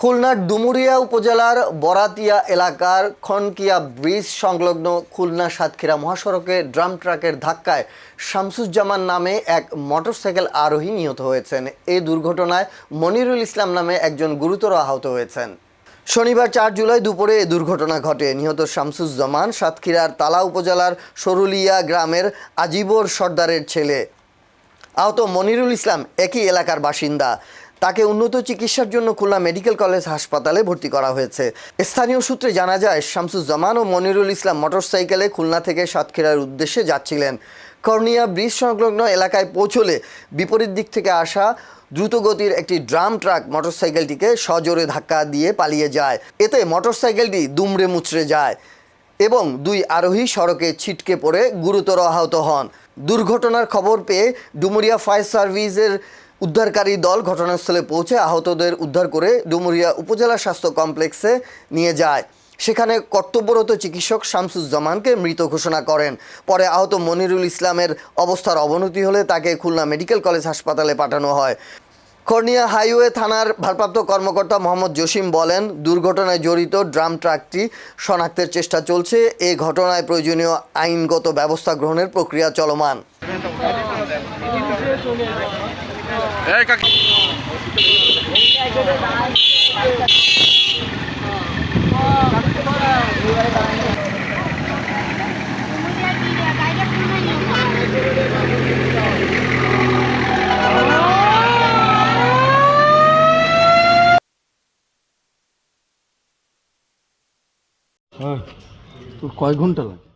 খুলনার ডুমুরিয়া উপজেলার বরাতিয়া এলাকার খনকিয়া ব্রিজ সংলগ্ন খুলনা সাতক্ষীরা মহাসড়কে ড্রাম ট্রাকের ধাক্কায় শামসুজ্জামান নামে এক মোটরসাইকেল আরোহী নিহত হয়েছেন। এই দুর্ঘটনায় মনিরুল ইসলাম নামে একজন গুরুতর আহত হয়েছেন। শনিবার 4 জুলাই দুপুরে এ দুর্ঘটনা ঘটে। নিহত শামসুজ্জামান সাতক্ষীরার তালা উপজেলার সরুলিয়া গ্রামের আজিবর সর্দারের ছেলে। আহত মনিরুল ইসলাম একই এলাকার বাসিন্দা। তাকে উন্নত চিকিৎসার জন্য খুলনা মেডিকেল কলেজ হাসপাতালে ভর্তি করা হয়েছে। স্থানীয় সূত্রে জানা যায়, শামসুজ্জামান ও মনিরুল ইসলাম মোটরসাইকেলে খুলনা থেকে সাতক্ষীরার উদ্দেশ্যে যাচ্ছিলেন। খনকিয়া ব্রিজ সংলগ্ন এলাকায় পৌঁছলে বিপরীত দিক থেকে আসা দ্রুতগতির একটি ড্রাম ট্রাক মোটরসাইকেলটিকে সজোরে ধাক্কা দিয়ে পালিয়ে যায়। এতে মোটরসাইকেলটি দুমড়ে মুচড়ে যায় এবং দুই আরোহী সড়কে ছিটকে পড়ে গুরুতর আহত হন। দুর্ঘটনার খবর পেয়ে ডুমুরিয়া ফায়ার সার্ভিসের উদ্ধারকারী দল ঘটনাস্থলে পৌঁছে আহতদের উদ্ধার করে ডুমুরিয়া উপজেলা স্বাস্থ্য কমপ্লেক্সে নিয়ে যায়। সেখানে কর্তব্যরত চিকিৎসক শামসুজ্জামানকে মৃত ঘোষণা করেন। পরে আহত মনিরুল ইসলামের অবস্থার অবনতি হলে তাকে খুলনা মেডিকেল কলেজ হাসপাতালে পাঠানো হয়। খনকিয়া হাইওয়ে থানার ভারপ্রাপ্ত কর্মকর্তা মোহাম্মদ জসিম বলেন, দুর্ঘটনায় জড়িত ড্রাম ট্রাকটি শনাক্তের চেষ্টা চলছে। এ ঘটনায় প্রয়োজনীয় আইনগত ব্যবস্থা গ্রহণের প্রক্রিয়া চলমান। তোর কয় ঘন্টা লাগে?